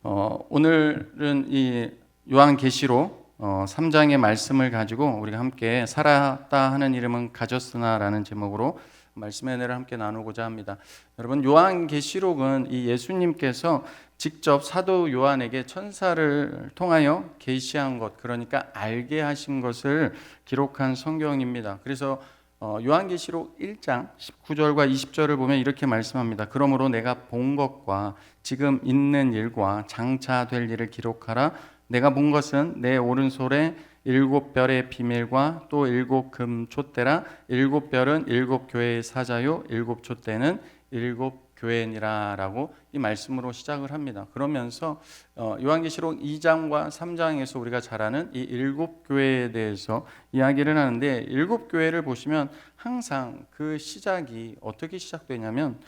오늘은 이 요한계시록 3장의 말씀을 가지고 우리가 함께 살았다 하는 이름은 가졌으나라는 제목으로 말씀의 은혜를 함께 나누고자 합니다. 여러분, 요한계시록은 이 예수님께서 직접 사도 요한에게 천사를 통하여 계시한 것, 그러니까 알게 하신 것을 기록한 성경입니다. 그래서 요한계시록 1장 19절과 20절을 보면 이렇게 말씀합니다. 그러므로 내가 본 것과 지금 있는 일과 장차 될 일을 기록하라. 내가 본 것은 내 오른손에 7별의 비밀과 또 7금 촛대라. 7별은 7교회의 사자요 7촛대는 7교회니라 라고 이 말씀으로 시작을 합니다. 그러면서 요한계시록 2장과 3장에서 우리가 잘 아는 이 7교회에 대해서 이야기를 하는데, 7교회를 보시면 항상 그 시작이 어떻게 시작되냐면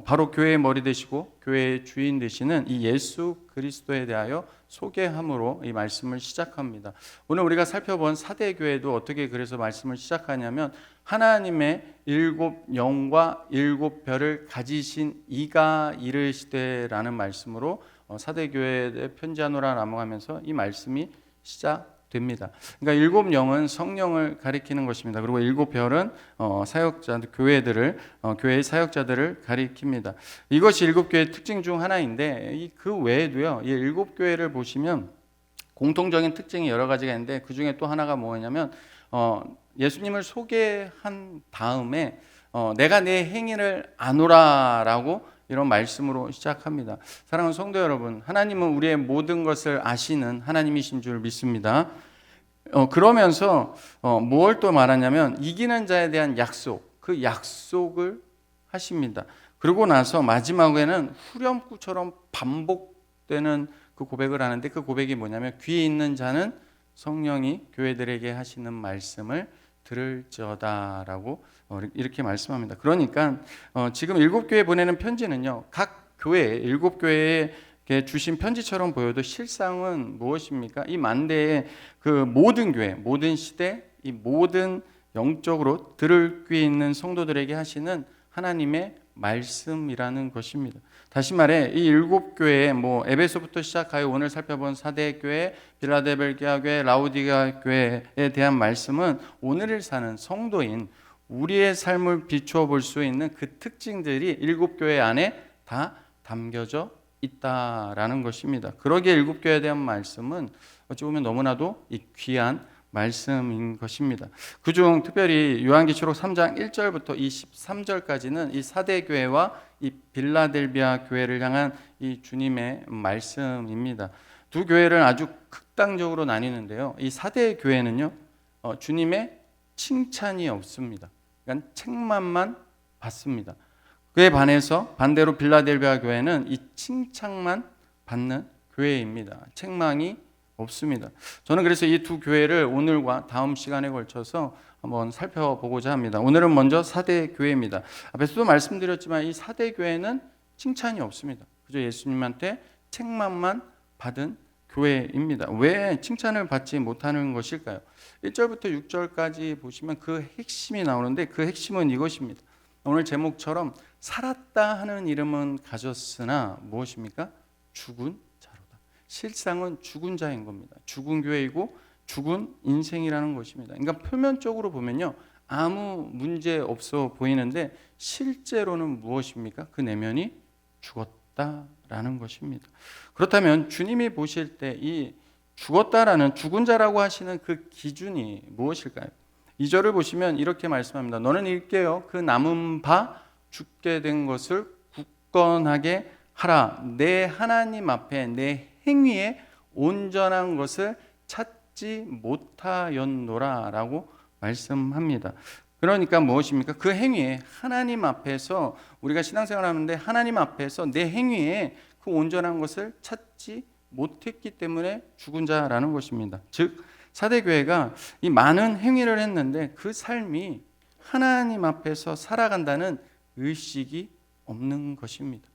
바로 교회의 머리 되시고 교회의 주인 되시는 이 예수 그리스도에 대하여 소개함으로 이 말씀을 시작합니다. 오늘 우리가 살펴본 사대교회도 어떻게 그래서 말씀을 시작하냐면, 하나님의 7영과 7별을 가지신 이가 이르시되라는 말씀으로 사대교회에 편지하노라 남용하면서 이 말씀이 시작됩니다. 그러니까 7영은 성령을 가리키는 것입니다. 그리고 7별은 사역자들, 교회의 사역자들을 가리킵니다. 이것이 7교회의 특징 중 하나인데, 그 외에도요, 이 7교회를 보시면 공통적인 특징이 여러 가지가 있는데, 그 중에 또 하나가 뭐냐면 예수님을 소개한 다음에 내가 내 행위를 아노라라고 이런 말씀으로 시작합니다. 사랑하는 성도 여러분, 하나님은 우리의 모든 것을 아시는 하나님이신 줄 믿습니다. 그러면서 뭘 또 말하냐면 이기는 자에 대한 약속, 그 약속을 하십니다. 그러고 나서 마지막에는 후렴구처럼 반복되는 그 고백을 하는데, 그 고백이 뭐냐면 귀 있는 자는 성령이 교회들에게 하시는 말씀을 들을지어다라고 이렇게 말씀합니다. 그러니까 지금 7교회 보내는 편지는요, 각 교회 7교회에 주신 편지처럼 보여도 실상은 무엇입니까? 이 만대의 그 모든 교회, 모든 시대, 이 모든 영적으로 들을 귀 있는 성도들에게 하시는 하나님의 말씀이라는 것입니다. 다시 말해, 이 7교회, 에베소부터 시작하여 오늘 살펴본 사대교회, 빌라델비아 교회, 라우디게아 교회에 대한 말씀은 오늘을 사는 성도인 우리의 삶을 비추어 볼 수 있는 그 특징들이 7교회 안에 다 담겨져 있다라는 것입니다. 그러기에 7교회에 대한 말씀은 어찌 보면 너무나도 이 귀한 말씀인 것입니다. 그중 특별히 요한계시록 3장 1절부터 23절까지는 이 사대교회와 이 빌라델비아 교회를 향한 이 주님의 말씀입니다. 두 교회를 아주 극단적으로 나뉘는데요, 이 사대교회는요, 주님의 칭찬이 없습니다. 그러니까 책망만 받습니다. 그에 반해서 반대로 빌라델비아 교회는 이 칭찬만 받는 교회입니다. 책망이 없습니다. 저는 그래서 이 두 교회를 오늘과 다음 시간에 걸쳐서 한번 살펴보고자 합니다. 오늘은 먼저 사대교회입니다. 앞에서도 말씀드렸지만 이 사대교회는 칭찬이 없습니다. 그저 예수님한테 책망만 받은 교회입니다. 왜 칭찬을 받지 못하는 것일까요? 1절부터 6절까지 보시면 그 핵심이 나오는데, 그 핵심은 이것입니다. 오늘 제목처럼 살았다 하는 이름은 가졌으나 무엇입니까? 죽은 자로다. 실상은 죽은 자인 겁니다. 죽은 교회이고 죽은 인생이라는 것입니다. 그러니까 표면적으로 보면요, 아무 문제 없어 보이는데 실제로는 무엇입니까? 그 내면이 죽었다라는 것입니다. 그렇다면 주님이 보실 때 이 죽었다라는, 죽은 자라고 하시는 그 기준이 무엇일까요? 2절을 보시면 이렇게 말씀합니다. 너는 일깨어 그 남은 바 죽게 된 것을 굳건하게 하라. 내 하나님 앞에 내 행위에 온전한 것을 찾지 못하였노라 라고 말씀합니다. 그러니까 무엇입니까? 그 행위에, 하나님 앞에서 우리가 신앙생활을 하는데 하나님 앞에서 내 행위에 그 온전한 것을 찾지 못했기 때문에 죽은 자라는 것입니다. 즉 사대교회가 이 많은 행위를 했는데 그 삶이 하나님 앞에서 살아간다는 의식이 없는 것입니다.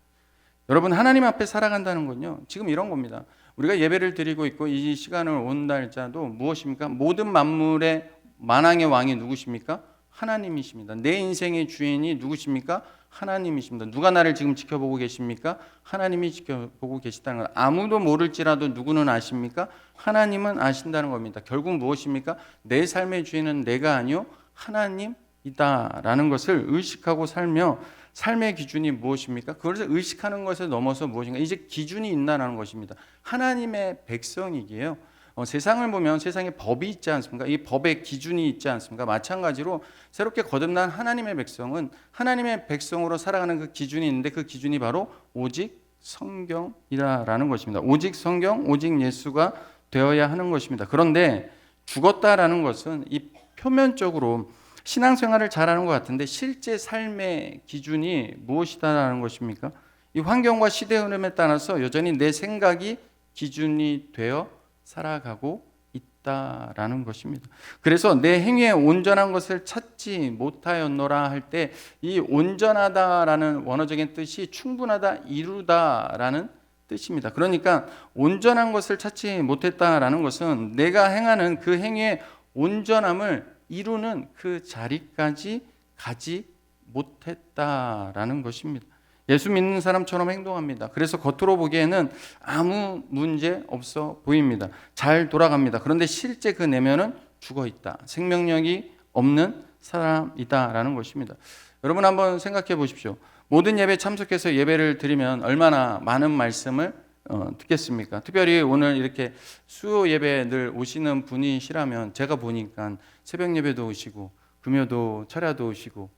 여러분, 하나님 앞에 살아간다는 건요, 지금 이런 겁니다. 우리가 예배를 드리고 있고 이 시간을 온다 할지라도 무엇입니까? 모든 만물의 만왕의 왕이 누구십니까? 하나님이십니다. 내 인생의 주인이 누구십니까? 하나님이십니다. 누가 나를 지금 지켜보고 계십니까? 하나님이 지켜보고 계시다는 것. 아무도 모를지라도 누구는 아십니까? 하나님은 아신다는 겁니다. 결국 무엇입니까? 내 삶의 주인은 내가 아니요 하나님이다라는 것을 의식하고 살며, 삶의 기준이 무엇입니까? 그것을 의식하는 것에 넘어서 무엇인가? 이제 기준이 있다는 것입니다. 하나님의 백성이기에요. 세상을 보면 세상에 법이 있지 않습니까? 이 법의 기준이 있지 않습니까? 마찬가지로 새롭게 거듭난 하나님의 백성은 하나님의 백성으로 살아가는 그 기준이 있는데, 그 기준이 바로 오직 성경이라는 것입니다. 오직 성경, 오직 예수가 되어야 하는 것입니다. 그런데 죽었다라는 것은 이 표면적으로 신앙생활을 잘하는 것 같은데, 실제 삶의 기준이 무엇이다라는 것입니까? 이 환경과 시대 흐름에 따라서 여전히 내 생각이 기준이 되어 살아가고 있다라는 것입니다. 그래서 내 행위에 온전한 것을 찾지 못하였노라 할 때, 이 온전하다라는 원어적인 뜻이 충분하다, 이루다라는 뜻입니다. 그러니까 온전한 것을 찾지 못했다라는 것은 내가 행하는 그 행위의 온전함을 이루는 그 자리까지 가지 못했다라는 것입니다. 예수 믿는 사람처럼 행동합니다. 그래서 겉으로 보기에는 아무 문제 없어 보입니다. 잘 돌아갑니다. 그런데 실제 그 내면은 죽어 있다. 생명력이 없는 사람이다라는 것입니다. 여러분 한번 생각해 보십시오. 모든 예배 참석해서 예배를 드리면 얼마나 많은 말씀을 듣겠습니까? 특별히 오늘 이렇게 수요 예배 늘 오시는 분이시라면, 제가 보니까 새벽 예배도 오시고 금요도 철야도 오시고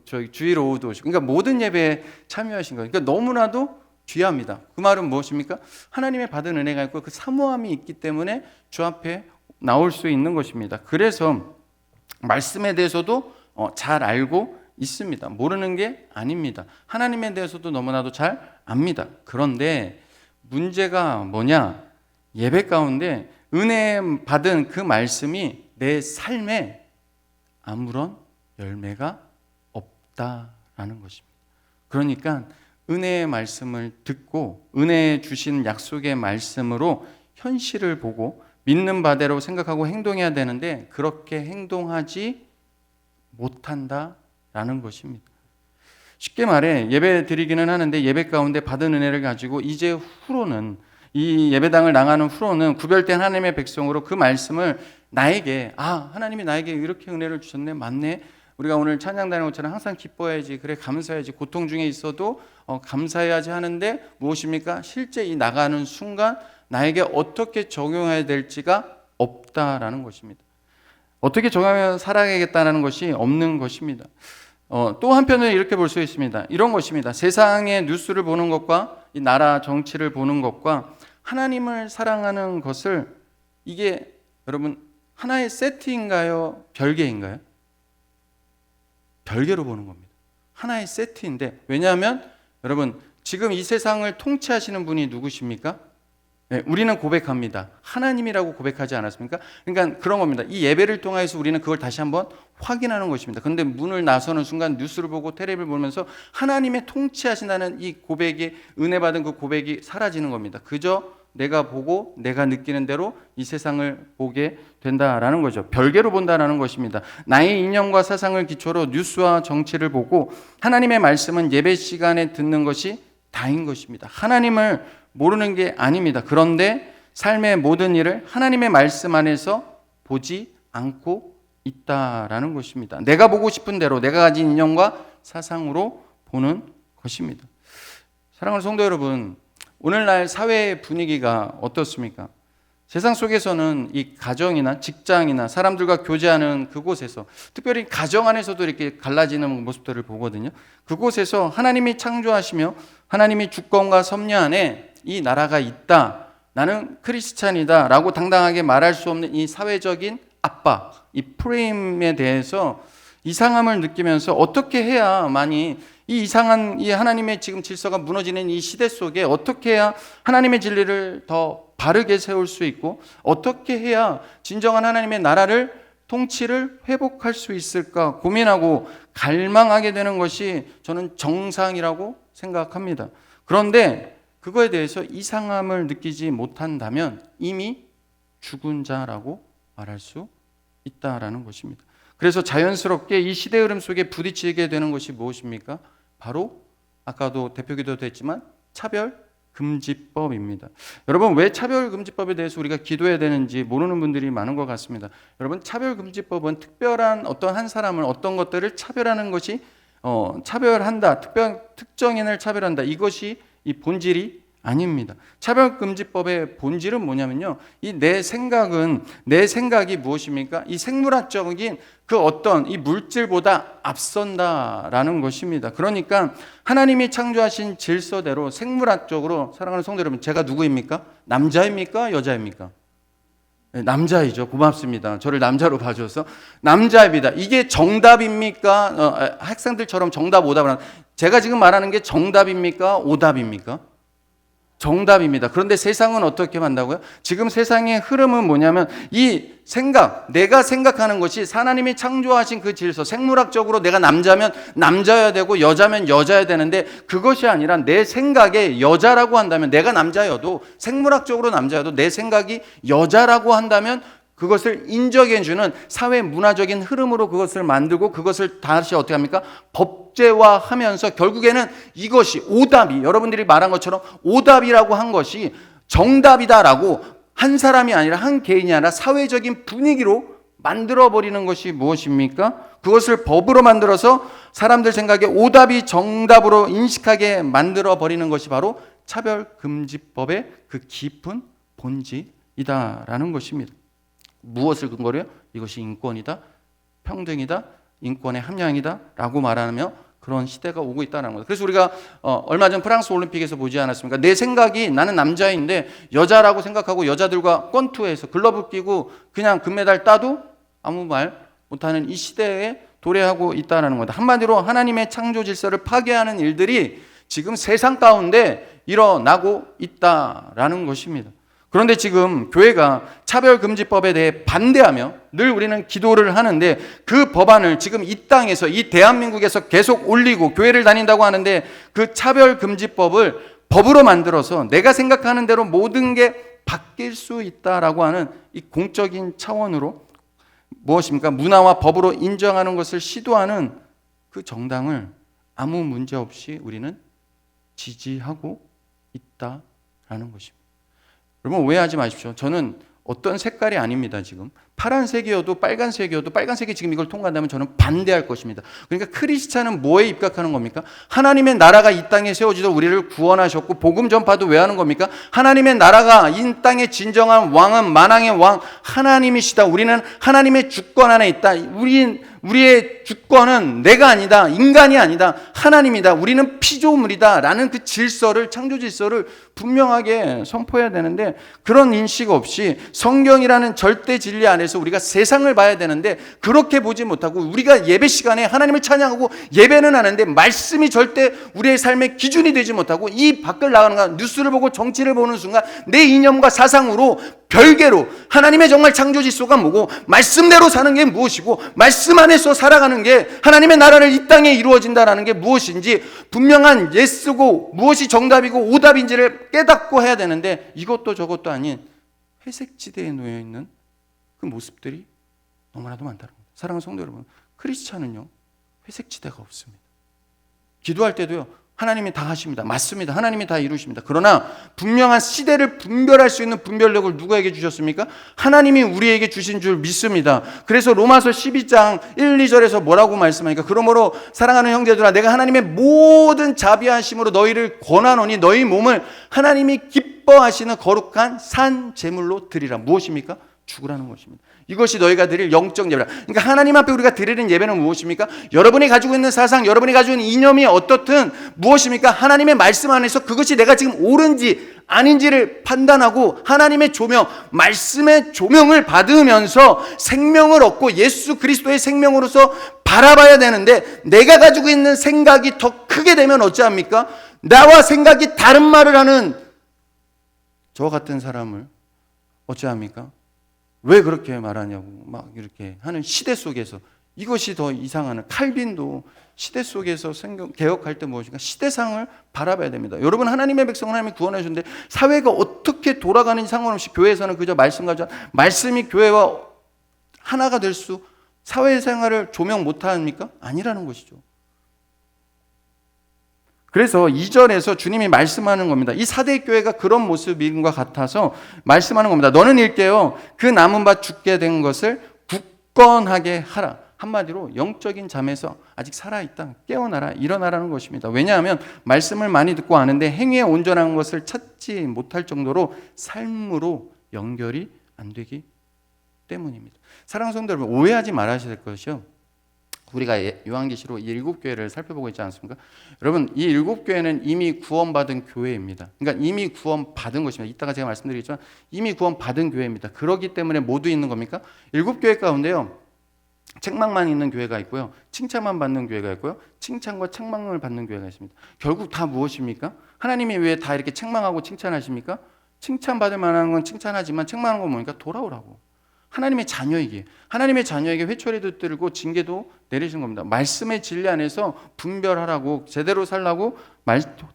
저희 주일 오후도 오시고, 그러니까 모든 예배에 참여하신 거예요. 그러니까 너무나도 귀합니다. 그 말은 무엇입니까? 하나님의 받은 은혜가 있고 그 사모함이 있기 때문에 주 앞에 나올 수 있는 것입니다. 그래서 말씀에 대해서도 잘 알고 있습니다. 모르는 게 아닙니다. 하나님에 대해서도 너무나도 잘 압니다. 그런데 문제가 뭐냐? 예배 가운데 은혜 받은 그 말씀이 내 삶에 아무런 열매가 없다라는 것입니다. 그러니까 은혜의 말씀을 듣고 은혜 주신 약속의 말씀으로 현실을 보고 믿는 바대로 생각하고 행동해야 되는데, 그렇게 행동하지 못한다라는 것입니다. 쉽게 말해 예배 드리기는 하는데, 예배 가운데 받은 은혜를 가지고 이제 후로는, 이 예배당을 나가는 후로는 구별된 하나님의 백성으로 그 말씀을 나에게, 하나님이 나에게 이렇게 은혜를 주셨네, 맞네, 우리가 오늘 찬양다는 것처럼 항상 기뻐해야지, 그래 감사해야지, 고통 중에 있어도 감사해야지 하는데, 무엇입니까? 실제 이 나가는 순간 나에게 어떻게 적용해야 될지가 없다라는 것입니다. 어떻게 적용하면 살아가겠다는 것이 없는 것입니다. 또 한편으로 이렇게 볼 수 있습니다. 이런 것입니다. 세상의 뉴스를 보는 것과 이 나라 정치를 보는 것과 하나님을 사랑하는 것을, 이게 여러분 하나의 세트인가요? 별개인가요? 별개로 보는 겁니다. 하나의 세트인데, 왜냐하면 여러분 지금 이 세상을 통치하시는 분이 누구십니까? 네, 우리는 고백합니다. 하나님이라고 고백하지 않았습니까? 그러니까 그런 겁니다. 이 예배를 통해서 우리는 그걸 다시 한번 확인하는 것입니다. 그런데 문을 나서는 순간 뉴스를 보고 텔레비를 보면서 하나님의 통치하신다는 이 고백이, 은혜 받은 그 고백이 사라지는 겁니다. 그저 내가 보고 내가 느끼는 대로 이 세상을 보게 된다라는 거죠. 별개로 본다라는 것입니다. 나의 이념과 사상을 기초로 뉴스와 정치를 보고, 하나님의 말씀은 예배 시간에 듣는 것이 다인 것입니다. 하나님을 모르는 게 아닙니다. 그런데 삶의 모든 일을 하나님의 말씀 안에서 보지 않고 있다라는 것입니다. 내가 보고 싶은 대로 내가 가진 인연과 사상으로 보는 것입니다. 사랑하는 성도 여러분, 오늘날 사회의 분위기가 어떻습니까? 세상 속에서는 이 가정이나 직장이나 사람들과 교제하는 그곳에서, 특별히 가정 안에서도 이렇게 갈라지는 모습들을 보거든요. 그곳에서 하나님이 창조하시며 하나님이 주권과 섭리 안에 이 나라가 있다, 나는 크리스찬이다 라고 당당하게 말할 수 없는 이 사회적인 압박, 이 프레임에 대해서 이상함을 느끼면서 어떻게 해야만이 이 이상한 이 하나님의 지금 질서가 무너지는 이 시대 속에 어떻게 해야 하나님의 진리를 더 바르게 세울 수 있고, 어떻게 해야 진정한 하나님의 나라를, 통치를 회복할 수 있을까 고민하고 갈망하게 되는 것이 저는 정상이라고 생각합니다. 그런데 그거에 대해서 이상함을 느끼지 못한다면 이미 죽은 자라고 말할 수 있다라는 것입니다. 그래서 자연스럽게 이 시대 흐름 속에 부딪히게 되는 것이 무엇입니까? 바로 아까도 대표기도 됐지만 차별금지법입니다. 여러분, 왜 차별금지법에 대해서 우리가 기도해야 되는지 모르는 분들이 많은 것 같습니다. 여러분, 차별금지법은 특별한 어떤 한 사람을 어떤 것들을 차별하는 것이 차별한다, 특정인을 차별한다, 이것이 이 본질이 아닙니다. 차별금지법의 본질은 뭐냐면요, 이 내 생각이 무엇입니까? 이 생물학적인 그 어떤 이 물질보다 앞선다라는 것입니다. 그러니까 하나님이 창조하신 질서대로 생물학적으로, 사랑하는 성도 여러분, 제가 누구입니까? 남자입니까? 여자입니까? 네, 남자이죠. 고맙습니다. 저를 남자로 봐줘서. 남자입니다. 이게 정답입니까? 학생들처럼 정답 오답을 하는, 제가 지금 말하는 게 정답입니까? 오답입니까? 정답입니다. 그런데 세상은 어떻게 만다고요? 지금 세상의 흐름은 뭐냐면 이 생각, 내가 생각하는 것이 하나님이 창조하신 그 질서, 생물학적으로 내가 남자면 남자여야 되고 여자면 여자여야 되는데, 그것이 아니라 내 생각에 여자라고 한다면, 내가 남자여도 생물학적으로 남자여도 내 생각이 여자라고 한다면 그것을 인정해주는 사회 문화적인 흐름으로 그것을 만들고, 그것을 다시 어떻게 합니까? 법제화하면서 결국에는 이것이 오답이, 여러분들이 말한 것처럼 오답이라고 한 것이 정답이다라고 한 사람이 아니라, 한 개인이 아니라 사회적인 분위기로 만들어버리는 것이 무엇입니까? 그것을 법으로 만들어서 사람들 생각에 오답이 정답으로 인식하게 만들어버리는 것이 바로 차별금지법의 그 깊은 본질이다라는 것입니다. 무엇을 근거로요? 이것이 인권이다, 평등이다, 인권의 함량이다 라고 말하며 그런 시대가 오고 있다는 거죠. 그래서 우리가 얼마 전 프랑스 올림픽에서 보지 않았습니까? 내 생각이, 나는 남자인데 여자라고 생각하고 여자들과 권투해서 글러브 끼고 그냥 금메달 따도 아무 말 못하는 이 시대에 도래하고 있다는 겁니다. 한마디로 하나님의 창조 질서를 파괴하는 일들이 지금 세상 가운데 일어나고 있다라는 것입니다. 그런데 지금 교회가 차별금지법에 대해 반대하며 늘 우리는 기도를 하는데, 그 법안을 지금 이 땅에서, 이 대한민국에서 계속 올리고 교회를 다닌다고 하는데, 그 차별금지법을 법으로 만들어서 내가 생각하는 대로 모든 게 바뀔 수 있다라고 하는 이 공적인 차원으로 무엇입니까? 문화와 법으로 인정하는 것을 시도하는 그 정당을 아무 문제 없이 우리는 지지하고 있다라는 것입니다. 여러분, 오해하지 마십시오. 저는 어떤 색깔이 아닙니다. 지금 파란색이어도 빨간색이어도, 빨간색이 지금 이걸 통과한다면 저는 반대할 것입니다. 그러니까 크리스찬은 뭐에 입각하는 겁니까? 하나님의 나라가 이 땅에 세워지도록 우리를 구원하셨고, 복음 전파도 왜 하는 겁니까? 하나님의 나라가 이 땅의 진정한 왕은 만왕의 왕 하나님이시다. 우리는 하나님의 주권 안에 있다. 우리의 주권은 내가 아니다, 인간이 아니다, 하나님이다. 우리는 피조물이다 라는 그 질서를, 창조 질서를 분명하게 선포해야 되는데, 그런 인식 없이 성경이라는 절대 진리 안에서 우리가 세상을 봐야 되는데, 그렇게 보지 못하고 우리가 예배 시간에 하나님을 찬양하고 예배는 하는데 말씀이 절대 우리의 삶의 기준이 되지 못하고, 이 밖을 나가는 건 뉴스를 보고 정치를 보는 순간 내 이념과 사상으로 별개로 하나님의 정말 창조 질서가 뭐고, 말씀대로 사는 게 무엇이고, 말씀 안에서 살아가는 게 하나님의 나라를 이 땅에 이루어진다라는 게 무엇인지 분명한 예스고 무엇이 정답이고 오답인지를 깨닫고 해야 되는데, 이것도 저것도 아닌 회색 지대에 놓여 있는 그 모습들이 너무나도 많다는 겁니다. 사랑하는 성도 여러분, 크리스찬은요 회색 지대가 없습니다. 기도할 때도요 하나님이 다 하십니다. 맞습니다. 하나님이 다 이루십니다. 그러나 분명한 시대를 분별할 수 있는 분별력을 누구에게 주셨습니까? 하나님이 우리에게 주신 줄 믿습니다. 그래서 로마서 12장 1, 2절에서 뭐라고 말씀하니까, 그러므로 사랑하는 형제들아, 내가 하나님의 모든 자비하심으로 너희를 권하노니 너희 몸을 하나님이 기뻐하시는 거룩한 산 제물로 드리라. 무엇입니까? 죽으라는 것입니다. 이것이 너희가 드릴 영적 예배라. 그러니까 하나님 앞에 우리가 드리는 예배는 무엇입니까? 여러분이 가지고 있는 사상, 여러분이 가지고 있는 이념이 어떻든 무엇입니까? 하나님의 말씀 안에서 그것이 내가 지금 옳은지 아닌지를 판단하고 하나님의 조명, 말씀의 조명을 받으면서 생명을 얻고 예수 그리스도의 생명으로서 바라봐야 되는데, 내가 가지고 있는 생각이 더 크게 되면 어찌합니까? 나와 생각이 다른 말을 하는 저 같은 사람을 어찌합니까? 왜 그렇게 말하냐고 막 이렇게 하는 시대 속에서, 이것이 더 이상하는, 칼빈도 시대 속에서 개혁할 때 무엇인가 시대상을 바라봐야 됩니다. 여러분, 하나님의 백성을 하나님이 구원해 주는데 사회가 어떻게 돌아가는지 상관없이 교회에서는 그저 말씀 가지고 말씀이 교회와 하나가 될 수 사회생활을 조명 못합니까? 아니라는 것이죠. 그래서 2절에서 주님이 말씀하는 겁니다. 이 사대 교회가 그런 모습인 것 같아서 말씀하는 겁니다. 너는 일깨어 그 남은 바 죽게 된 것을 굳건하게 하라. 한마디로 영적인 잠에서 아직 살아있다. 깨어나라. 일어나라는 것입니다. 왜냐하면 말씀을 많이 듣고 아는데 행위에 온전한 것을 찾지 못할 정도로 삶으로 연결이 안 되기 때문입니다. 사랑하는 성도 여러분, 오해하지 말아야 될 것이요. 우리가 요한계시록 이 7교회를 살펴보고 있지 않습니까? 여러분, 이 7교회는 이미 구원받은 교회입니다. 그러니까 이미 구원받은 것입니다. 이따가 제가 말씀드리겠지만 이미 구원받은 교회입니다. 그렇기 때문에 모두 있는 겁니까? 7교회 가운데요, 책망만 있는 교회가 있고요, 칭찬만 받는 교회가 있고요, 칭찬과 책망을 받는 교회가 있습니다. 결국 다 무엇입니까? 하나님이 왜 다 이렇게 책망하고 칭찬하십니까? 칭찬받을 만한 건 칭찬하지만 책망하는 건 뭡니까? 돌아오라고. 하나님의 자녀에게, 하나님의 자녀에게 회초리도 들고 징계도 내리신 겁니다. 말씀의 진리 안에서 분별하라고, 제대로 살라고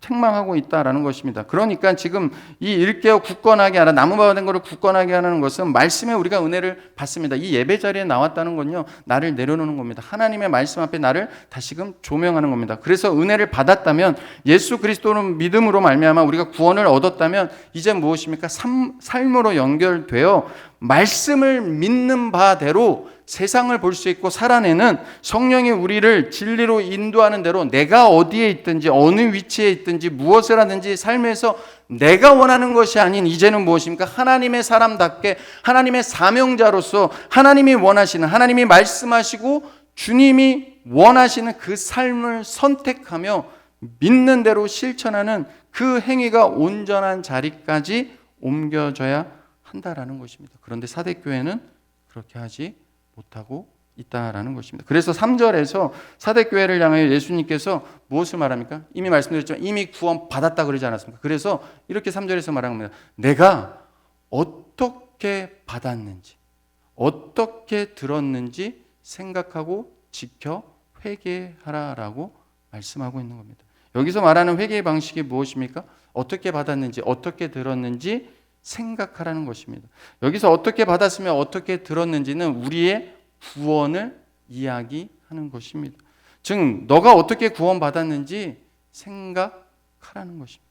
책망하고 있다라는 것입니다. 그러니까 지금 이 일깨어 굳건하게 하라, 나무바 된 것을 굳건하게 하는 것은 말씀에 우리가 은혜를 받습니다. 이 예배 자리에 나왔다는 건요, 나를 내려놓는 겁니다. 하나님의 말씀 앞에 나를 다시금 조명하는 겁니다. 그래서 은혜를 받았다면, 예수 그리스도를 믿음으로 말미암아 우리가 구원을 얻었다면 이제 무엇입니까? 삶으로 연결되어 말씀을 믿는 바대로 세상을 볼 수 있고 살아내는, 성령이 우리를 진리로 인도하는 대로 내가 어디에 있든지 어느 위치에 있든지 무엇을 하든지 삶에서 내가 원하는 것이 아닌 이제는 무엇입니까? 하나님의 사람답게, 하나님의 사명자로서 하나님이 원하시는, 하나님이 말씀하시고 주님이 원하시는 그 삶을 선택하며 믿는 대로 실천하는 그 행위가 온전한 자리까지 옮겨져야 한다라는 것입니다. 그런데 사대교회는 그렇게 하지 못하고 있다라는 것입니다. 그래서 3절에서 사대교회를 향하여 예수님께서 무엇을 말합니까? 이미 말씀드렸지만 이미 구원 받았다 그러지 않았습니까? 그래서 이렇게 3절에서 말합니다. 내가 어떻게 받았는지, 어떻게 들었는지 생각하고 지켜 회개하라라고 말씀하고 있는 겁니다. 여기서 말하는 회개의 방식이 무엇입니까? 어떻게 받았는지, 어떻게 들었는지 생각하라는 것입니다. 여기서 어떻게 받았으며 어떻게 들었는지는 우리의 구원을 이야기하는 것입니다. 즉 너가 어떻게 구원받았는지 생각하라는 것입니다.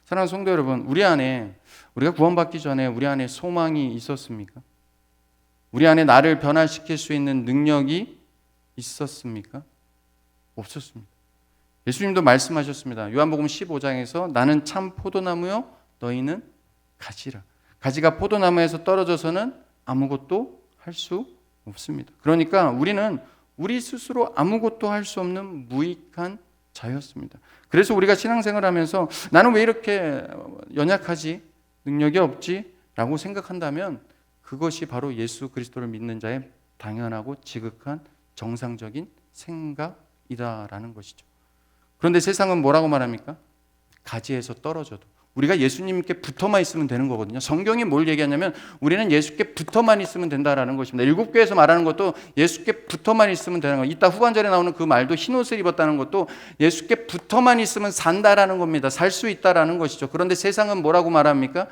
사랑하는 성도 여러분, 우리 안에, 우리가 구원받기 전에 우리 안에 소망이 있었습니까? 우리 안에 나를 변화시킬 수 있는 능력이 있었습니까? 없었습니다. 예수님도 말씀하셨습니다. 요한복음 15장에서 나는 참 포도나무요 너희는 가지라. 가지가 포도나무에서 떨어져서는 아무것도 할 수 없습니다. 그러니까 우리는 우리 스스로 아무것도 할 수 없는 무익한 자였습니다. 그래서 우리가 신앙생활을 하면서 나는 왜 이렇게 연약하지? 능력이 없지? 라고 생각한다면 그것이 바로 예수 그리스도를 믿는 자의 당연하고 지극한 정상적인 생각이다라는 것이죠. 그런데 세상은 뭐라고 말합니까? 가지에서 떨어져도 우리가 예수님께 붙어만 있으면 되는 거거든요. 성경이 뭘 얘기하냐면 우리는 예수께 붙어만 있으면 된다라는 것입니다. 7교에서 말하는 것도 예수께 붙어만 있으면 되는 거예요. 이따 후반절에 나오는 그 말도 흰옷을 입었다는 것도 예수께 붙어만 있으면 산다라는 겁니다. 살 수 있다라는 것이죠. 그런데 세상은 뭐라고 말합니까?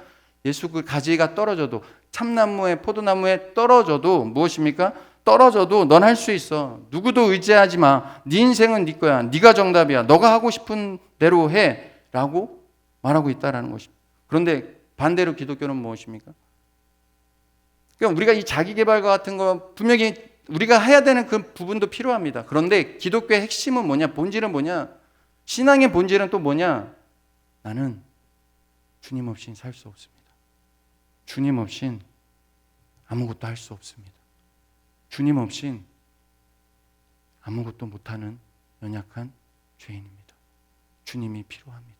예수 그 가지가 떨어져도, 참나무에 포도나무에 떨어져도 무엇입니까? 떨어져도 넌 할 수 있어. 누구도 의지하지 마. 네 인생은 네 거야. 네가 정답이야. 너가 하고 싶은 대로 해. 라고 말하고 있다는 것입니다. 그런데 반대로 기독교는 무엇입니까? 그러니까 우리가 이 자기개발과 같은 거 분명히 우리가 해야 되는 그 부분도 필요합니다. 그런데 기독교의 핵심은 뭐냐? 본질은 뭐냐? 신앙의 본질은 또 뭐냐? 나는 주님 없인 살 수 없습니다. 주님 없인 아무것도 할 수 없습니다. 주님 없인 아무것도 못하는 연약한 죄인입니다. 주님이 필요합니다.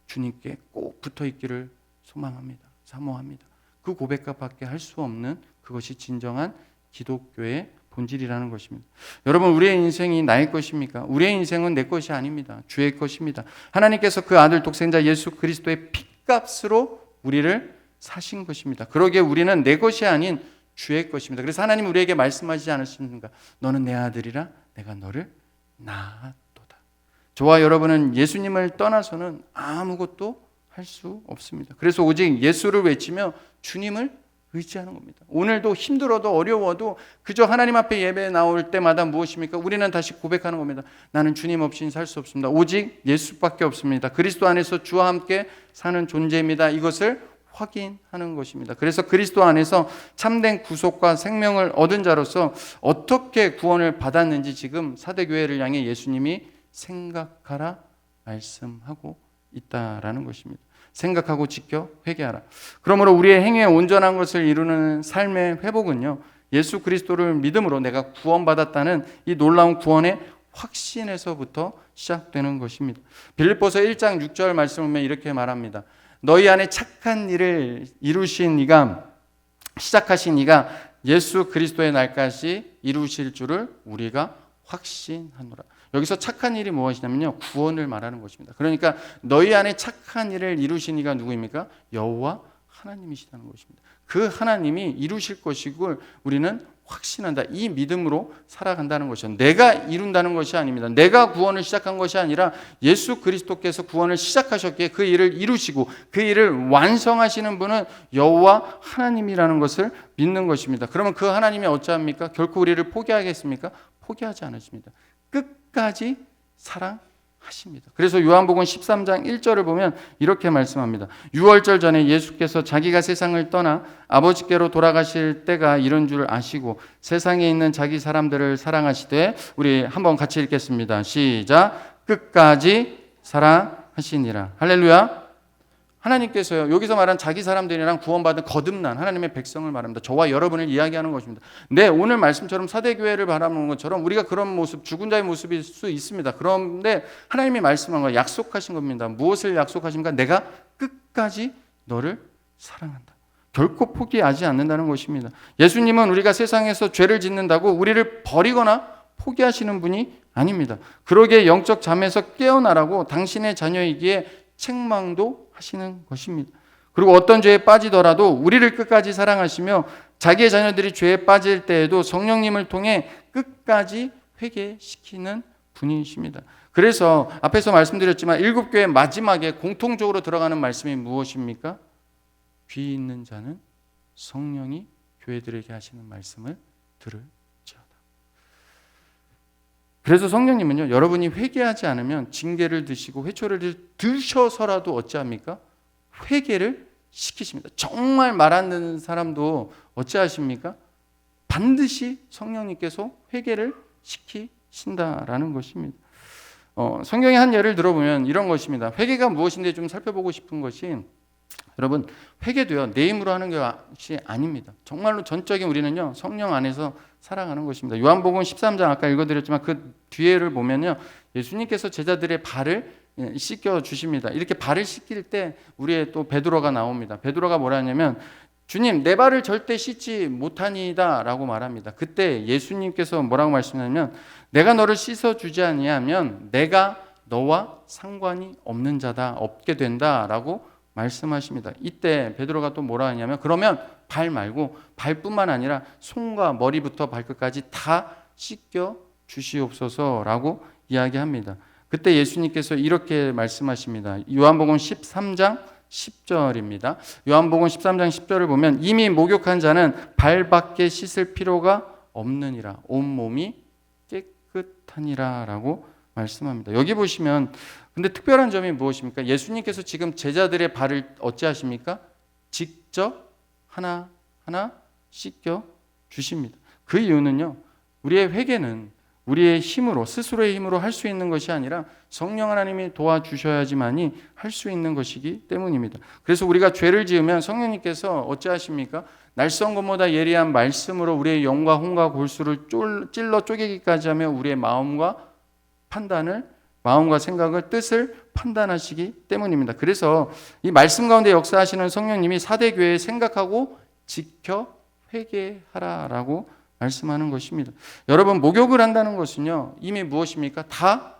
주님께 꼭 붙어 있기를 소망합니다. 사모합니다. 그 고백밖에 할 수 없는 그것이 진정한 기독교의 본질이라는 것입니다. 여러분, 우리의 인생이 나의 것입니까? 우리의 인생은 내 것이 아닙니다. 주의 것입니다. 하나님께서 그 아들 독생자 예수 그리스도의 핏값으로 우리를 사신 것입니다. 그러기에 우리는 내 것이 아닌 주의 것입니다. 그래서 하나님 우리에게 말씀하시지 않으십니까? 너는 내 아들이라 내가 너를 낳았도다. 저와 여러분은 예수님을 떠나서는 아무것도 할 수 없습니다. 그래서 오직 예수를 외치며 주님을 의지하는 겁니다. 오늘도 힘들어도 어려워도 그저 하나님 앞에 예배 나올 때마다 무엇입니까? 우리는 다시 고백하는 겁니다. 나는 주님 없이는 살 수 없습니다. 오직 예수밖에 없습니다. 그리스도 안에서 주와 함께 사는 존재입니다. 이것을 확인하는 것입니다. 그래서 그리스도 안에서 참된 구속과 생명을 얻은 자로서 어떻게 구원을 받았는지 지금 사대교회를 향해 예수님이 생각하라 말씀하고 있다라는 것입니다. 생각하고 지켜 회개하라. 그러므로 우리의 행위에 온전한 것을 이루는 삶의 회복은요, 예수 그리스도를 믿음으로 내가 구원받았다는 이 놀라운 구원의 확신에서부터 시작되는 것입니다. 빌립보서 1장 6절 말씀을 보면 이렇게 말합니다. 너희 안에 착한 일을 이루신 이가, 시작하신 이가 예수 그리스도의 날까지 이루실 줄을 우리가 확신하노라. 여기서 착한 일이 무엇이냐면요, 구원을 말하는 것입니다. 그러니까 너희 안에 착한 일을 이루신 이가 누구입니까? 여호와 하나님이시다는 것입니다. 그 하나님이 이루실 것이고 우리는 확신한다. 이 믿음으로 살아간다는 것이죠. 내가 이룬다는 것이 아닙니다. 내가 구원을 시작한 것이 아니라 예수 그리스도께서 구원을 시작하셨기에 그 일을 이루시고 그 일을 완성하시는 분은 여호와 하나님이라는 것을 믿는 것입니다. 그러면 그 하나님이 어찌합니까? 결코 우리를 포기하겠습니까? 포기하지 않으십니다. 끝까지 사랑하십니다. 그래서 요한복음 13장 1절을 보면 이렇게 말씀합니다. 유월절 전에 예수께서 자기가 세상을 떠나 아버지께로 돌아가실 때가 이른 줄 아시고 세상에 있는 자기 사람들을 사랑하시되, 우리 한번 같이 읽겠습니다. 시작. 끝까지 사랑하시니라. 할렐루야. 하나님께서요, 여기서 말한 자기 사람들이랑 구원받은 거듭난 하나님의 백성을 말합니다. 저와 여러분을 이야기하는 것입니다. 네, 오늘 말씀처럼 사대교회를 바라보는 것처럼 우리가 그런 모습, 죽은 자의 모습일 수 있습니다. 그런데 하나님이 말씀한 거, 약속하신 겁니다. 무엇을 약속하십니까? 내가 끝까지 너를 사랑한다. 결코 포기하지 않는다는 것입니다. 예수님은 우리가 세상에서 죄를 짓는다고 우리를 버리거나 포기하시는 분이 아닙니다. 그러기에 영적 잠에서 깨어나라고 당신의 자녀이기에 책망도 하시는 것입니다. 그리고 어떤 죄에 빠지더라도 우리를 끝까지 사랑하시며 자기의 자녀들이 죄에 빠질 때에도 성령님을 통해 끝까지 회개시키는 분이십니다. 그래서 앞에서 말씀드렸지만 7교회 마지막에 공통적으로 들어가는 말씀이 무엇입니까? 귀 있는 자는 성령이 교회들에게 하시는 말씀을 들을지어다. 그래서 성령님은요, 여러분이 회개하지 않으면 징계를 드시고 회초리를 드셔서라도 어찌합니까? 회개를 시키십니다. 정말 말 안 듣는 사람도 어찌하십니까? 반드시 성령님께서 회개를 시키신다라는 것입니다. 성경의 한 예를 들어보면 이런 것입니다. 회개가 무엇인지 좀 살펴보고 싶은 것이, 여러분, 회개도요, 내 힘으로 하는 것이 아닙니다. 정말로 전적인 우리는요, 성령 안에서 살아가는 것입니다. 요한복음 13장 아까 읽어드렸지만 그 뒤에를 보면요, 예수님께서 제자들의 발을 씻겨 주십니다. 이렇게 발을 씻길 때 우리의 또 베드로가 나옵니다. 베드로가 뭐라 하냐면, 주님, 내 발을 절대 씻지 못하니이다 라고 말합니다. 그때 예수님께서 뭐라고 말씀하냐면, 내가 너를 씻어주지 아니하면 내가 너와 상관이 없는 자다, 없게 된다 라고 말씀하십니다. 이때 베드로가 또 뭐라 하냐면, 그러면 발 말고 발뿐만 아니라 손과 머리부터 발끝까지 다 씻겨 주시옵소서라고 이야기합니다. 그때 예수님께서 이렇게 말씀하십니다. 요한복음 13장 10절입니다. 요한복음 13장 10절을 보면 이미 목욕한 자는 발밖에 씻을 필요가 없느니라, 온몸이 깨끗하니라 라고 말씀합니다. 여기 보시면 근데 특별한 점이 무엇입니까? 예수님께서 지금 제자들의 발을 어찌하십니까? 직접 하나하나 씻겨 주십니다. 그 이유는요, 우리의 회개는 우리의 힘으로, 스스로의 힘으로 할 수 있는 것이 아니라 성령 하나님이 도와주셔야지만이 할 수 있는 것이기 때문입니다. 그래서 우리가 죄를 지으면 성령님께서 어찌하십니까? 날성검보다 예리한 말씀으로 우리의 영과 혼과 골수를 찔러 쪼개기까지 하며 우리의 마음과 판단을, 마음과 생각을, 뜻을 판단하시기 때문입니다. 그래서 이 말씀 가운데 역사하시는 성령님이 사대교회에 생각하고 지켜 회개하라라고 말씀하는 것입니다. 여러분, 목욕을 한다는 것은요, 이미 무엇입니까? 다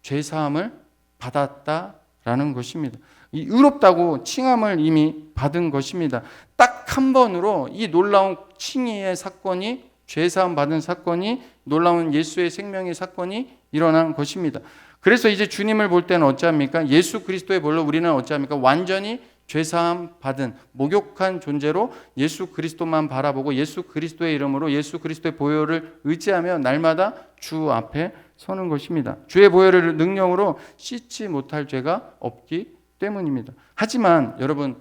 죄사함을 받았다라는 것입니다. 이 의롭다고 칭함을 이미 받은 것입니다. 딱 한 번으로 이 놀라운 칭의의 사건이, 죄사함 받은 사건이, 놀라운 예수의 생명의 사건이 일어난 것입니다. 그래서 이제 주님을 볼 때는 어찌합니까? 예수 그리스도의 볼로 우리는 어찌합니까? 완전히 죄사함 받은 목욕한 존재로 예수 그리스도만 바라보고 예수 그리스도의 이름으로 예수 그리스도의 보혈을 의지하며 날마다 주 앞에 서는 것입니다. 주의 보혈을 능력으로 씻지 못할 죄가 없기 때문입니다. 하지만 여러분,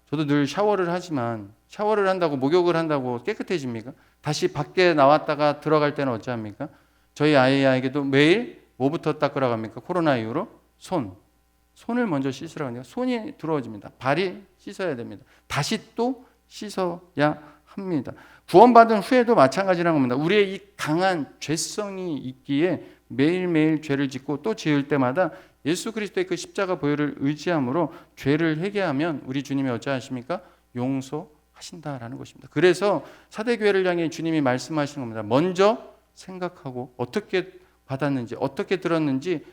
저도 늘 샤워를 하지만 샤워를 한다고 목욕을 한다고 깨끗해집니까? 다시 밖에 나왔다가 들어갈 때는 어찌합니까? 저희 아이에게도 매일 뭐부터 닦으라고 합니까? 코로나 이후로 손을 먼저 씻으라고 하니까 손이 더러워집니다. 발이 씻어야 됩니다. 다시 또 씻어야 합니다. 구원받은 후에도 마찬가지라는 겁니다. 우리의 이 강한 죄성이 있기에 매일매일 죄를 짓고 또 지을 때마다 예수 그리스도의 그 십자가 보혈을 의지함으로 죄를 회개하면 우리 주님이 어찌하십니까? 용서하신다라는 것입니다. 그래서 사대교회를 향해 주님이 말씀하시는 겁니다. 먼저 생각하고 어떻게 받았는지 어떻게 들었는지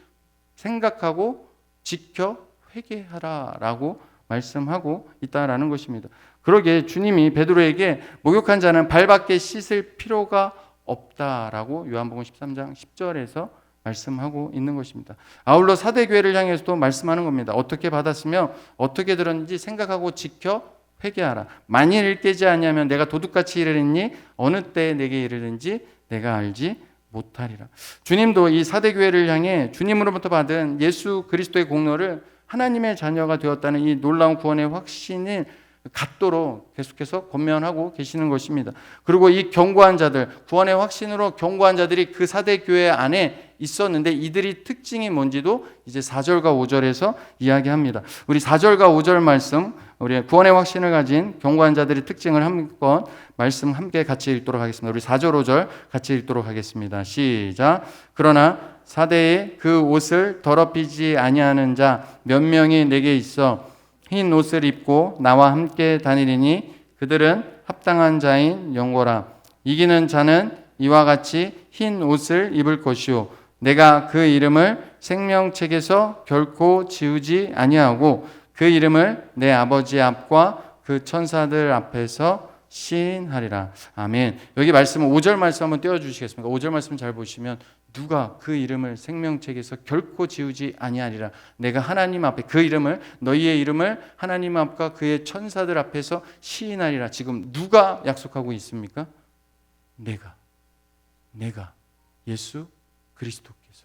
생각하고 지켜 회개하라라고 말씀하고 있다라는 것입니다. 그러기에 주님이 베드로에게 목욕한 자는 발밖에 씻을 필요가 없다라고 요한복음 13장 10절에서 말씀하고 있는 것입니다. 아울러 사대교회를 향해서도 말씀하는 겁니다. 어떻게 받았으며 어떻게 들었는지 생각하고 지켜 회개하라. 만일 깨지 아니하면 내가 도둑같이 이르리니 어느 때에 내게 이르는지 내가 알지 못하리라. 주님도 이 사대교회를 향해 주님으로부터 받은 예수 그리스도의 공로를 하나님의 자녀가 되었다는 이 놀라운 구원의 확신을 갖도록 계속해서 권면하고 계시는 것입니다. 그리고 이 경고한 자들, 구원의 확신으로 경고한 자들이 그 사대교회 안에 있었는데 이들이 특징이 뭔지도 이제 4절과 5절에서 이야기합니다. 우리 4절과 5절 말씀, 우리 구원의 확신을 가진 경고한 자들의 특징을 한번 말씀 함께 같이 읽도록 하겠습니다. 우리 4절 5절 같이 읽도록 하겠습니다. 시작. 그러나 사대에 그 옷을 더럽히지 아니하는 자 몇 명이 내게 있어 흰 옷을 입고 나와 함께 다니리니 그들은 합당한 자인 영고라. 이기는 자는 이와 같이 흰 옷을 입을 것이요 내가 그 이름을 생명책에서 결코 지우지 아니하고 그 이름을 내 아버지 앞과 그 천사들 앞에서 시인하리라. 아멘. 여기 말씀은 5절 말씀 한번 띄워주시겠습니까? 5절 말씀 잘 보시면 누가 그 이름을 생명책에서 결코 지우지 아니하리라. 내가 하나님 앞에 그 이름을 너희의 이름을 하나님 앞과 그의 천사들 앞에서 시인하리라. 지금 누가 약속하고 있습니까? 내가 예수 그리스도께서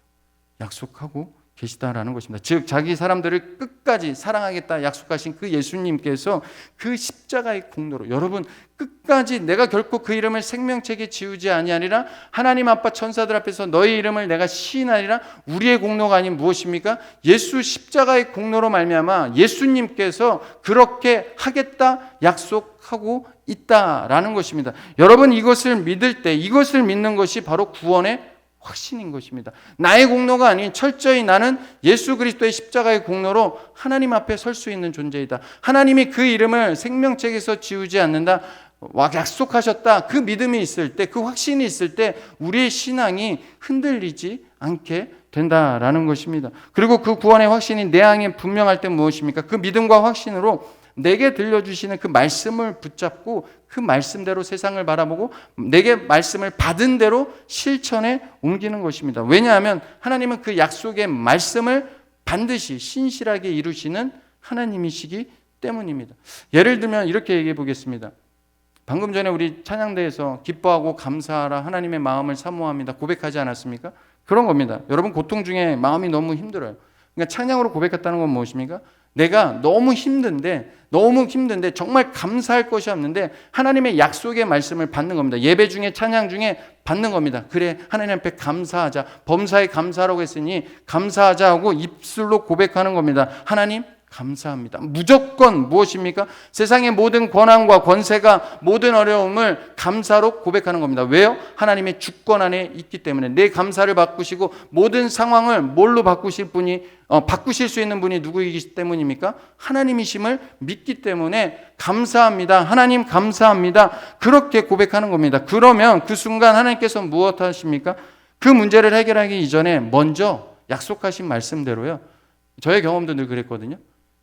약속하고 계시다라는 것입니다. 즉 자기 사람들을 끝까지 사랑하겠다 약속하신 그 예수님께서 그 십자가의 공로로 여러분 끝까지 내가 결코 그 이름을 생명책에 지우지 아니하리라. 하나님 아빠 천사들 앞에서 너희 이름을 내가 시인하리라. 우리의 공로가 아닌 무엇입니까? 예수 십자가의 공로로 말미암아 예수님께서 그렇게 하겠다 약속하고 있다라는 것입니다. 여러분 이것을 믿을 때 이것을 믿는 것이 바로 구원의 확신인 것입니다. 나의 공로가 아닌 철저히 나는 예수 그리스도의 십자가의 공로로 하나님 앞에 설 수 있는 존재이다. 하나님이 그 이름을 생명책에서 지우지 않는다. 약속하셨다. 그 믿음이 있을 때, 그 확신이 있을 때 우리의 신앙이 흔들리지 않게 된다라는 것입니다. 그리고 그 구원의 확신이 내 안에 분명할 때 무엇입니까? 그 믿음과 확신으로 내게 들려주시는 그 말씀을 붙잡고 그 말씀대로 세상을 바라보고 내게 말씀을 받은 대로 실천에 옮기는 것입니다. 왜냐하면 하나님은 그 약속의 말씀을 반드시 신실하게 이루시는 하나님이시기 때문입니다. 예를 들면 이렇게 얘기해 보겠습니다. 방금 전에 우리 찬양대에서 기뻐하고 감사하라 하나님의 마음을 사모합니다 고백하지 않았습니까? 그런 겁니다. 여러분 고통 중에 마음이 너무 힘들어요. 그러니까 찬양으로 고백했다는 건 무엇입니까? 내가 너무 힘든데 정말 감사할 것이 없는데 하나님의 약속의 말씀을 받는 겁니다. 예배 중에 찬양 중에 받는 겁니다. 그래 하나님 앞에 감사하자. 범사에 감사하라고 했으니 감사하자 하고 입술로 고백하는 겁니다. 하나님 감사합니다. 무조건 무엇입니까? 세상의 모든 권한과 권세가 모든 어려움을 감사로 고백하는 겁니다. 왜요? 하나님의 주권 안에 있기 때문에 내 감사를 바꾸시고 모든 상황을 뭘로 바꾸실 수 있는 분이 누구이기 때문입니까? 하나님이심을 믿기 때문에 감사합니다. 하나님 감사합니다. 그렇게 고백하는 겁니다. 그러면 그 순간 하나님께서 무엇 하십니까? 그 문제를 해결하기 이전에 먼저 약속하신 말씀대로요. 저의 경험도 늘 그랬거든요.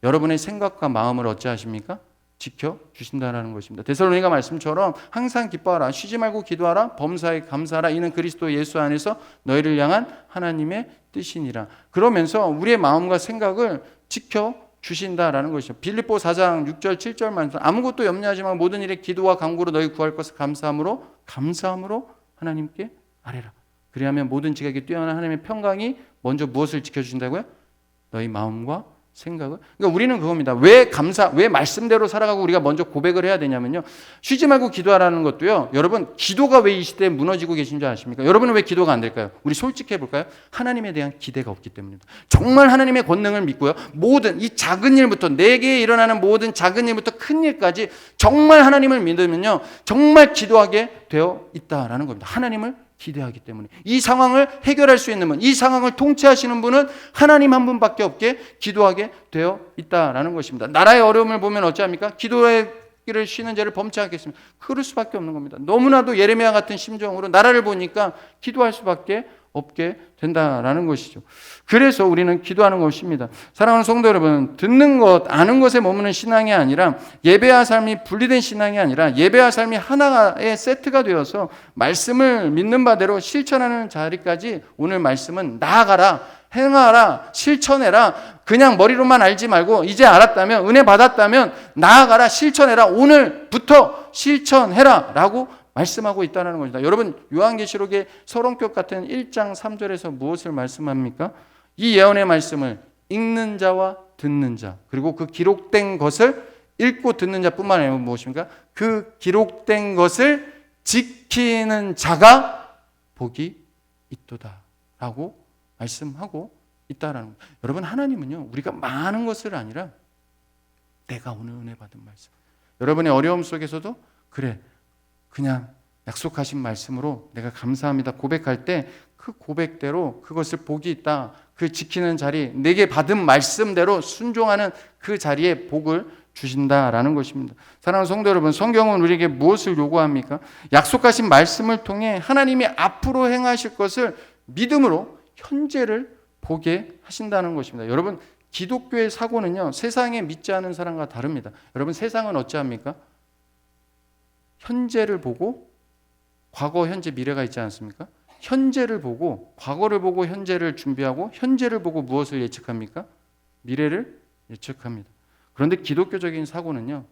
여러분의 생각과 마음을 어찌하십니까? 지켜주신다는 것입니다. 데살로니가 말씀처럼 항상 기뻐하라. 쉬지 말고 기도하라. 범사에 감사하라. 이는 그리스도 예수 안에서 너희를 향한 하나님의 뜻이니라. 그러면서 우리의 마음과 생각을 지켜주시는 주신다라는 것이죠. 빌립보 4장 6절 7절 말씀, 아무것도 염려하지 말고 모든 일에 기도와 간구로 너희 구할 것을 감사함으로 하나님께 아뢰라. 그리하면 모든 지각에 뛰어난 하나님의 평강이 먼저 무엇을 지켜주신다고요? 너희 마음과 생각을. 그러니까 우리는 그겁니다. 왜 말씀대로 살아가고 우리가 먼저 고백을 해야 되냐면요, 쉬지 말고 기도하라는 것도요, 여러분, 기도가 왜 이 시대에 무너지고 계신 줄 아십니까? 여러분은 왜 기도가 안 될까요? 우리 솔직해 볼까요? 하나님에 대한 기대가 없기 때문입니다. 정말 하나님의 권능을 믿고요, 모든 이 작은 일부터, 내게 일어나는 모든 작은 일부터 큰 일까지 정말 하나님을 믿으면요, 정말 기도하게 되어 있다라는 겁니다. 하나님을 기대하기 때문에. 이 상황을 해결할 수 있는 분, 이 상황을 통치하시는 분은 하나님 한 분밖에 없게 기도하게 되어 있다라는 것입니다. 나라의 어려움을 보면 어찌합니까? 기도의 길을 쉬는 자를 범치 않겠습니까? 그럴 수밖에 없는 겁니다. 너무나도 예레미야 같은 심정으로 나라를 보니까 기도할 수밖에 없게 된다라는 것이죠. 그래서 우리는 기도하는 것입니다. 사랑하는 성도 여러분, 듣는 것, 아는 것에 머무는 신앙이 아니라, 예배와 삶이 분리된 신앙이 아니라 예배와 삶이 하나의 세트가 되어서 말씀을 믿는 바대로 실천하는 자리까지 오늘 말씀은 나아가라, 행하라, 실천해라. 그냥 머리로만 알지 말고 이제 알았다면, 은혜 받았다면 나아가라, 실천해라. 오늘부터 실천해라 라고 말씀하고 있다는 것입니다. 여러분, 요한계시록의 서론격 같은 1장 3절에서 무엇을 말씀합니까? 이 예언의 말씀을 읽는 자와 듣는 자, 그리고 그 기록된 것을 읽고 듣는 자뿐만 아니라 무엇입니까? 그 기록된 것을 지키는 자가 복이 있도다 라고 말씀하고 있다라는 거예요. 여러분, 하나님은요, 우리가 많은 것을 아니라 내가 오늘 은혜 받은 말씀, 여러분의 어려움 속에서도 그래, 그냥 약속하신 말씀으로 내가 감사합니다 고백할 때 그 고백대로 그것을 복이 있다, 그 지키는 자리, 내게 받은 말씀대로 순종하는 그 자리에 복을 주신다라는 것입니다. 사랑하는 성도 여러분, 성경은 우리에게 무엇을 요구합니까? 약속하신 말씀을 통해 하나님이 앞으로 행하실 것을 믿음으로 현재를 보게 하신다는 것입니다. 여러분, 기독교의 사고는요, 세상에 믿지 않은 사람과 다릅니다. 여러분, 세상은 어찌합니까? 현재를 보고 과거, 현재, 미래가 있지 않습니까? 현재를 보고, 과거를 보고 현재를 준비하고, 현재를 보고 무엇을 예측합니까? 미래를 예측합니다. 그런데 기독교적인 사고는요,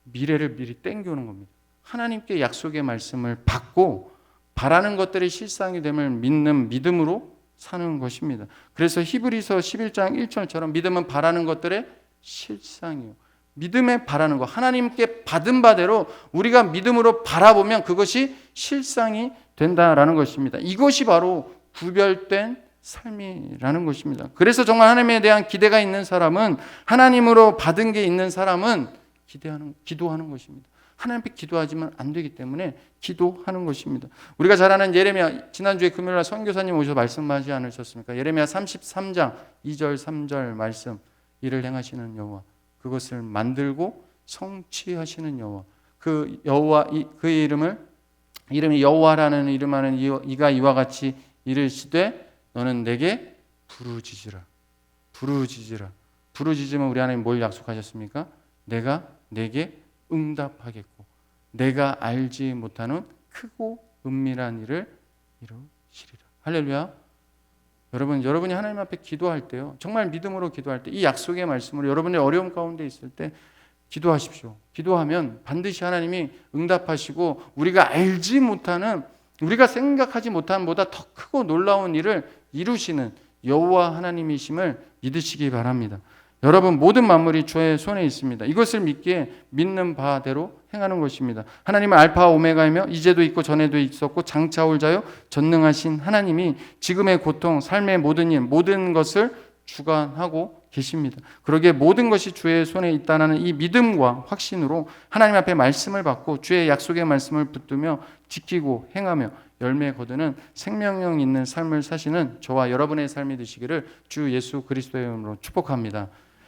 미래를 미리 땡겨오는 겁니다. 하나님께 약속의 말씀을 받고 바라는 것들이 실상이 됨을 믿는 믿음으로 사는 것입니다. 그래서 히브리서 11장 1절처럼 믿음은 바라는 것들의 실상이요, 믿음에 바라는 것, 하나님께 받은 바대로 우리가 믿음으로 바라보면 그것이 실상이 된다라는 것입니다. 이것이 바로 구별된 삶이라는 것입니다. 그래서 정말 하나님에 대한 기대가 있는 사람은, 하나님으로 받은 게 있는 사람은 기도하는 것입니다. 하나님 앞에 기도하지만 안 되기 때문에 기도하는 것입니다. 우리가 잘 아는 예레미야, 지난주에 금요일날 선교사님 오셔서 말씀하지 않으셨습니까? 예레미야 33장 2절 3절 말씀, 이를 행하시는 여호와, 그것을 만들고 성취하시는 여호와, 그 여호와, 그 이름이 여호와라는 이름하는 이가 이와 같이 이르시되 너는 내게 부르짖으라. 부르짖으면 우리 하나님 뭘 약속하셨습니까? 내가 내게 응답하겠고 내가 알지 못하는 크고 은밀한 일을 이루시리라. 할렐루야. 여러분이 하나님 앞에 기도할 때요, 정말 믿음으로 기도할 때, 이 약속의 말씀으로 여러분의 어려움 가운데 있을 때 기도하십시오. 기도하면 반드시 하나님이 응답하시고 우리가 알지 못하는, 우리가 생각하지 못한 보다 더 크고 놀라운 일을 이루시는 여호와 하나님이심을 믿으시기 바랍니다. 여러분, 모든 만물이 주의 손에 있습니다. 이것을 믿기에 믿는 바대로 행하는 것입니다. 하나님은 알파와 오메가이며 이제도 있고 전에도 있었고 장차 올 자요 전능하신 하나님이 지금의 고통, 삶의 모든 일, 모든 것을 주관하고 계십니다. 그러기에 모든 것이 주의 손에 있다는 이 믿음과 확신으로 하나님 앞에 말씀을 받고 주의 약속의 말씀을 붙들며 지키고 행하며 열매 거두는 생명력 있는 삶을 사시는 저와 여러분의 삶이 되시기를 주 예수 그리스도의 이름으로 축복합니다.